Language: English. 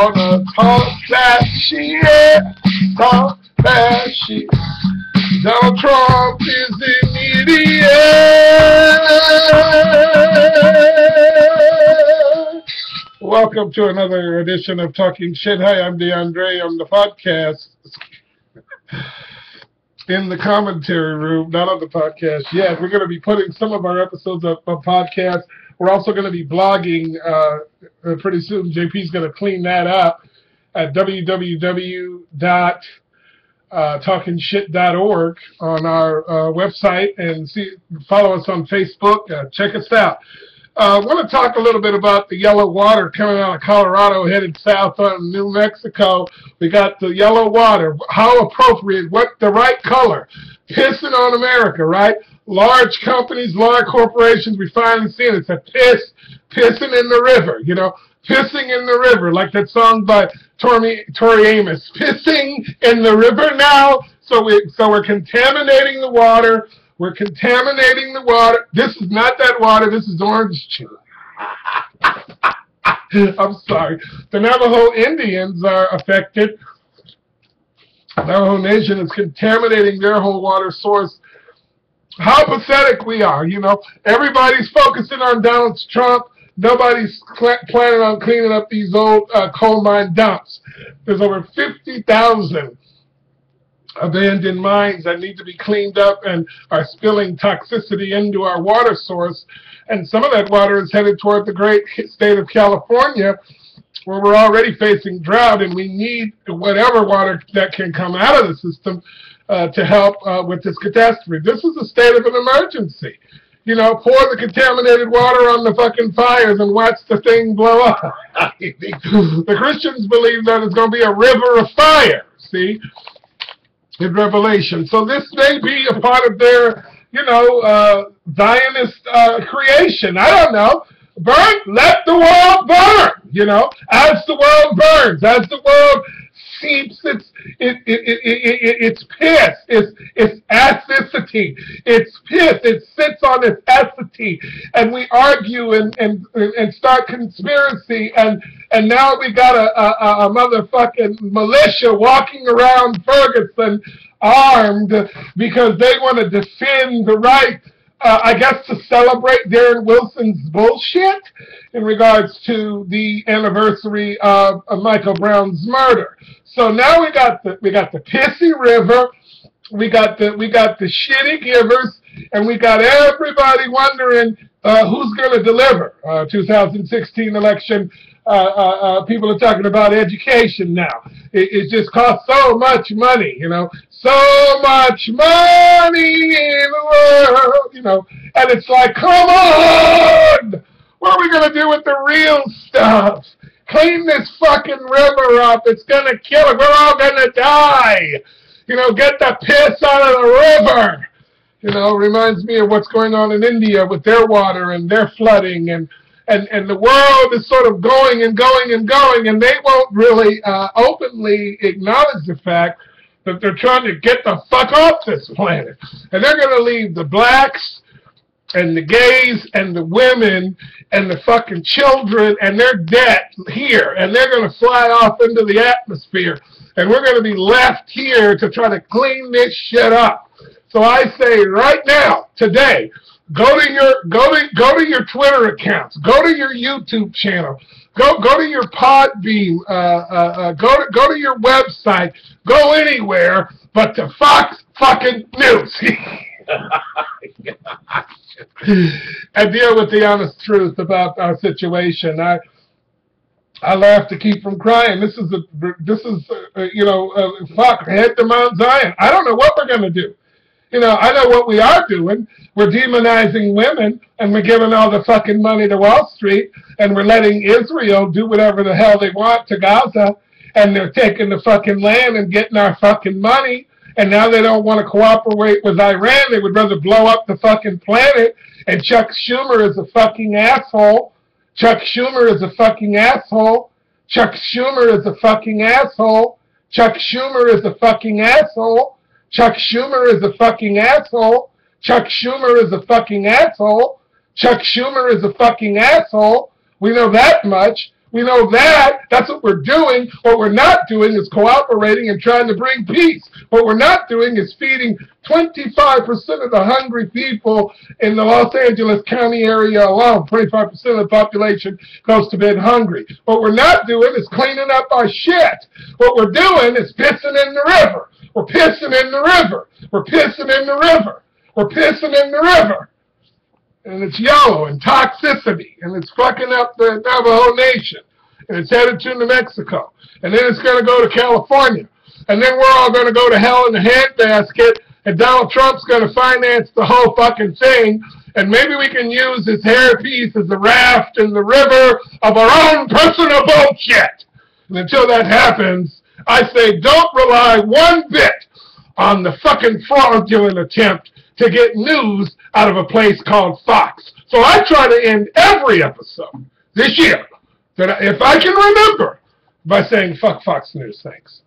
gonna talk that shit. Talk that shit. Donald Trump is an idiot. Welcome to another edition of Talking Shit. Hi, I'm DeAndre. I'm the podcast in the commentary room, not on the podcast yet. We're going to be putting some of our episodes up on podcast. We're also going to be blogging pretty soon. JP's going to clean that up at www.talkingshit.org on our website, and follow us on Facebook. Check us out. I want to talk a little bit about the yellow water coming out of Colorado headed south on New Mexico. We got the yellow water. How appropriate. What the right color. Pissing on America, right? Large companies, large corporations, we finally see it. It's a pissing in the river, you know, pissing in the river, like that song by Tori Amos. Pissing in the river now. So we're contaminating the water. We're contaminating the water. This is not that water. This is orange juice. I'm sorry. The Navajo Indians are affected. The Navajo Nation is contaminating their whole water source. How pathetic we are, you know. Everybody's focusing on Donald Trump. Nobody's planning on cleaning up these old coal mine dumps. There's over 50,000 abandoned mines that need to be cleaned up and are spilling toxicity into our water source. And some of that water is headed toward the great state of California, where we're already facing drought, and we need whatever water that can come out of the system to help with this catastrophe. This is a state of an emergency. You know, pour the contaminated water on the fucking fires and watch the thing blow up. The Christians believe that it's going to be a river of fire, see, in Revelation. So this may be a part of their, you know, Zionist creation. I don't know. Burn, let the world burn, you know, as the world burns, as the world seeps its piss, its acidity, its piss, it sits on its acidity, and we argue and start conspiracy, and now we got a motherfucking militia walking around Ferguson armed because they want to defend the right, I guess, to celebrate Darren Wilson's bullshit in regards to the anniversary of Michael Brown's murder. So now we got the pissy river, we got the shitty givers, and we got everybody wondering who's going to deliver. 2016 election, people are talking about education now. It just costs so much money, you know, so much money in the world, you know, and it's like, come on, what are we going to do with the real stuff? Clean this fucking river up. It's going to kill us. We're all going to die. You know, get the piss out of the river. You know, reminds me of what's going on in India with their water and their flooding. And the world is sort of going and going and going. And they won't really openly acknowledge the fact that they're trying to get the fuck off this planet. And they're going to leave the blacks and the gays and the women and the fucking children and their debt here, and they're going to fly off into the atmosphere, and we're going to be left here to try to clean this shit up. So I say right now, today, go to your Twitter accounts, go to your YouTube channel, go to your Podbeam, go to your website, go anywhere but to Fox fucking News. And deal with the honest truth about our situation. I laugh to keep from crying. This is you know, fuck, head to Mount Zion. I don't know what we're going to do. You know, I know what we are doing. We're demonizing women, and we're giving all the fucking money to Wall Street, and we're letting Israel do whatever the hell they want to Gaza, and they're taking the fucking land and getting our fucking money. And now they don't want to cooperate with Iran. They would rather blow up the fucking planet. And Chuck Schumer is a fucking asshole. Chuck Schumer is a fucking asshole. Chuck Schumer is a fucking asshole. Chuck Schumer is a fucking asshole. Chuck Schumer is a fucking asshole. Chuck Schumer is a fucking asshole. Chuck Schumer is a fucking asshole. We know that much. We know that. That's what we're doing. What we're not doing is cooperating and trying to bring peace. What we're not doing is feeding 25% of the hungry people in the Los Angeles County area alone. 25% of the population goes to bed hungry. What we're not doing is cleaning up our shit. What we're doing is pissing in the river. We're pissing in the river. We're pissing in the river. We're pissing in the river. And it's yellow and toxicity, and it's fucking up the Navajo Nation, and it's headed to New Mexico, and then it's going to go to California, and then we're all going to go to hell in a handbasket, and Donald Trump's going to finance the whole fucking thing, and maybe we can use his hairpiece as a raft in the river of our own personal bullshit. And until that happens, I say don't rely one bit on the fucking fraudulent attempt to get news out of a place called Fox. So I try to end every episode this year, that if I can remember, by saying fuck Fox News. Thanks.